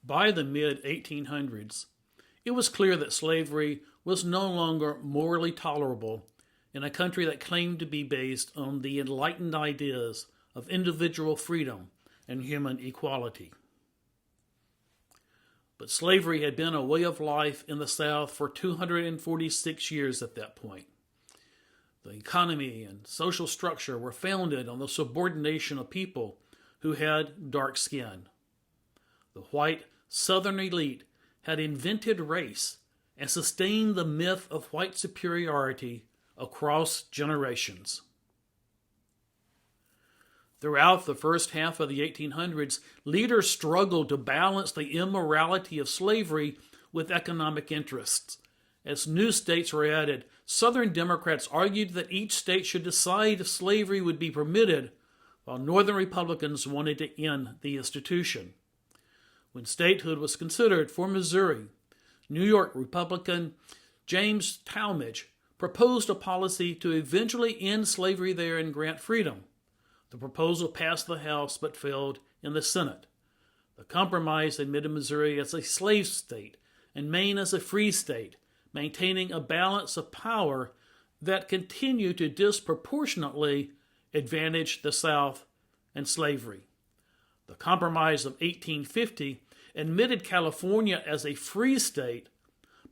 By the mid-1800s, it was clear that slavery was no longer morally tolerable in a country that claimed to be based on the enlightened ideas of individual freedom and human equality. But slavery had been a way of life in the South for 246 years at that point. The economy and social structure were founded on the subordination of people who had dark skin. The white Southern elite had invented race and sustained the myth of white superiority across generations. Throughout the first half of the 1800s, leaders struggled to balance the immorality of slavery with economic interests. As new states were added, Southern Democrats argued that each state should decide if slavery would be permitted, while Northern Republicans wanted to end the institution. When statehood was considered for Missouri, New York Republican James Talmadge proposed a policy to eventually end slavery there and grant freedom. The proposal passed the House but failed in the Senate. The compromise admitted Missouri as a slave state and Maine as a free state, maintaining a balance of power that continued to disproportionately advantage the South and slavery. The Compromise of 1850 admitted California as a free state,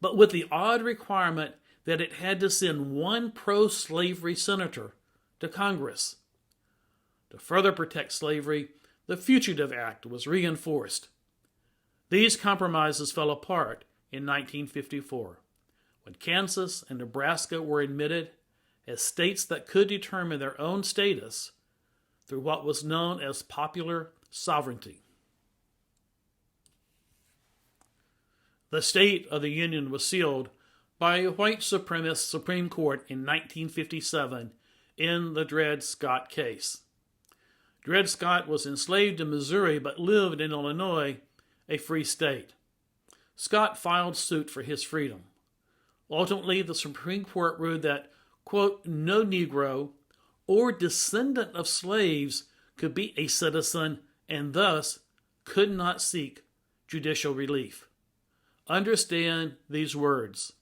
but with the odd requirement that it had to send one pro-slavery senator to Congress. To further protect slavery, the Fugitive Act was reinforced. These compromises fell apart in 1954, when Kansas and Nebraska were admitted as states that could determine their own status through what was known as popular sovereignty. The State of the Union was sealed by a white supremacist Supreme Court in 1957 in the Dred Scott case. Dred Scott was enslaved in Missouri but lived in Illinois, a free state. Scott filed suit for his freedom. Ultimately, the Supreme Court ruled that, quote, no Negro or descendant of slaves could be a citizen and thus could not seek judicial relief. Understand these words.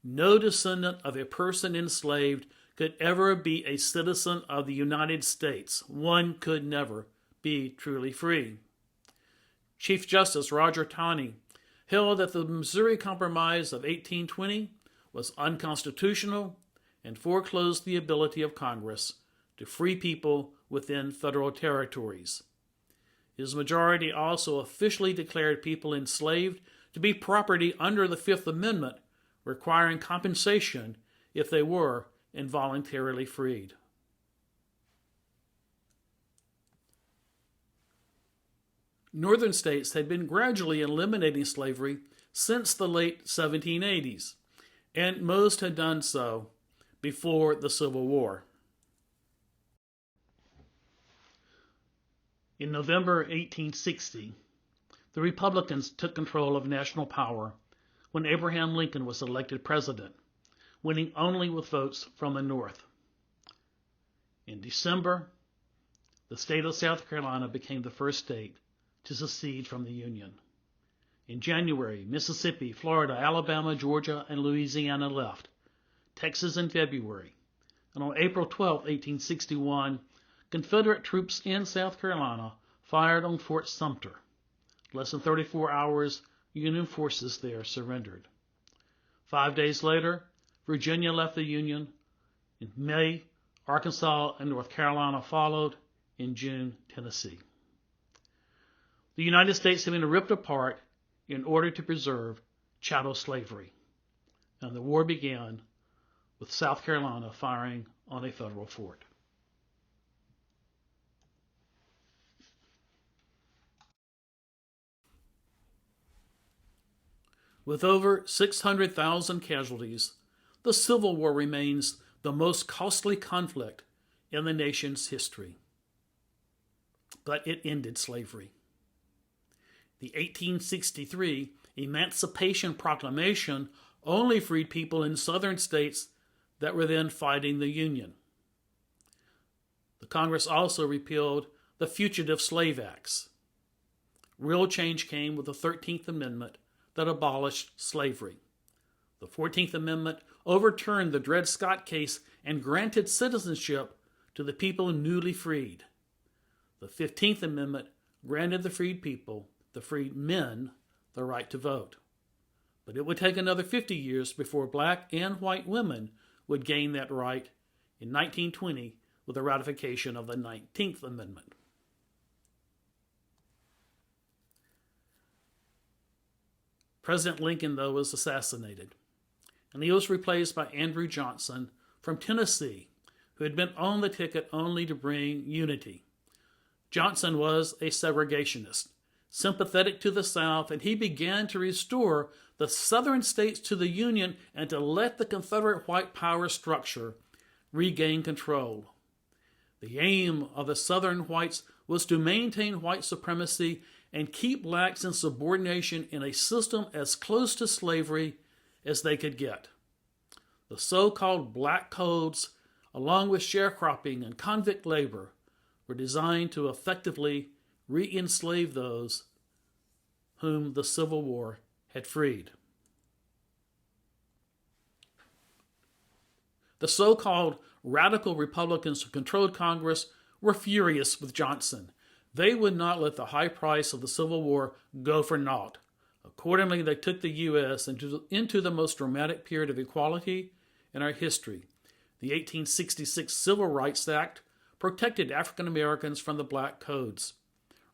No descendant of a person enslaved could ever be a citizen of the United States. One could never be truly free. Chief Justice Roger Taney held that the Missouri Compromise of 1820 was unconstitutional and foreclosed the ability of Congress to free people within federal territories. His majority also officially declared people enslaved to be property under the Fifth Amendment, requiring compensation if they were involuntarily freed. Northern states had been gradually eliminating slavery since the late 1780s, and most had done so before the Civil War. In November 1860, the Republicans took control of national power when Abraham Lincoln was elected president, winning only with votes from the North. In December, the state of South Carolina became the first state to secede from the Union. In January, Mississippi, Florida, Alabama, Georgia, and Louisiana left. Texas in February. And on April 12, 1861, Confederate troops in South Carolina fired on Fort Sumter. Less than 34 hours, Union forces there surrendered. 5 days later, Virginia left the Union. In May, Arkansas and North Carolina followed. In June, Tennessee. The United States had been ripped apart in order to preserve chattel slavery, and the war began with South Carolina firing on a federal fort. With over 600,000 casualties, the Civil War remains the most costly conflict in the nation's history. But it ended slavery. The 1863 Emancipation Proclamation only freed people in southern states that were then fighting the Union. The Congress also repealed the Fugitive Slave Acts. Real change came with the 13th Amendment that abolished slavery. The 14th Amendment overturned the Dred Scott case and granted citizenship to the people newly freed. The 15th Amendment granted the freed people, the freed men, the right to vote. But it would take another 50 years before black and white women would gain that right in 1920 with the ratification of the 19th Amendment. President Lincoln, though, was assassinated, and he was replaced by Andrew Johnson from Tennessee, who had been on the ticket only to bring unity. Johnson was a segregationist, sympathetic to the South, and he began to restore the Southern states to the Union and to let the Confederate white power structure regain control. The aim of the Southern whites was to maintain white supremacy and keep blacks in subordination in a system as close to slavery as they could get. The so-called black codes, along with sharecropping and convict labor, were designed to effectively re-enslave those whom the Civil War had freed. The so-called radical Republicans who controlled Congress were furious with Johnson. They would not let the high price of the Civil War go for naught. Accordingly, they took the U.S. into the most dramatic period of equality in our history. The 1866 Civil Rights Act protected African Americans from the black codes.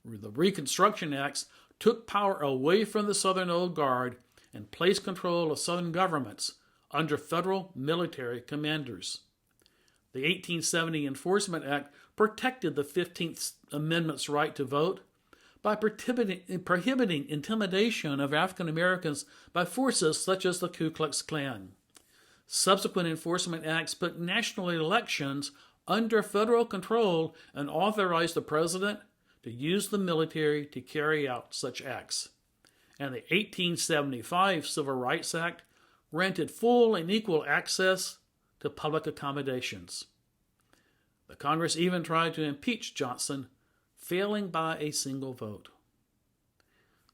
The Reconstruction Acts took power away from the Southern Old Guard and placed control of Southern governments under federal military commanders. The 1870 Enforcement Act protected the 15th Amendment's right to vote by prohibiting intimidation of African Americans by forces such as the Ku Klux Klan. Subsequent enforcement acts put national elections under federal control and authorized the president to use the military to carry out such acts. And the 1875 Civil Rights Act granted full and equal access to public accommodations. The Congress even tried to impeach Johnson, failing by a single vote.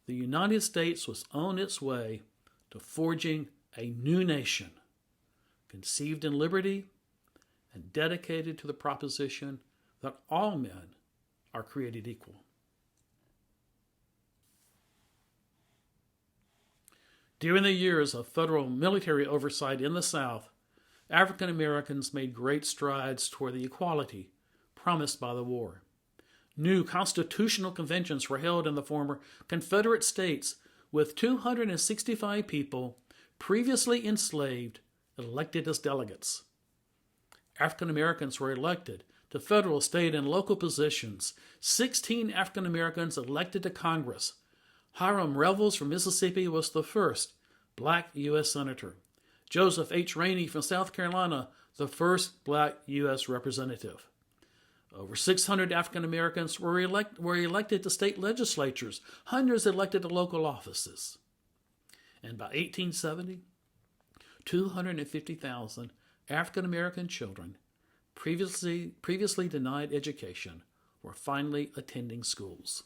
The United States was on its way to forging a new nation, conceived in liberty and dedicated to the proposition that all men are created equal. During the years of federal military oversight in the South, African Americans made great strides toward the equality promised by the war. New constitutional conventions were held in the former Confederate states with 265 people previously enslaved elected as delegates. African Americans were elected to federal, state, and local positions. 16 African Americans elected to Congress. Hiram Revels from Mississippi was the first black U.S. Senator. Joseph H. Rainey from South Carolina, the first black U.S. representative. Over 600 African Americans were elected to state legislatures, hundreds elected to local offices. And by 1870, 250,000 African American children previously denied education were finally attending schools.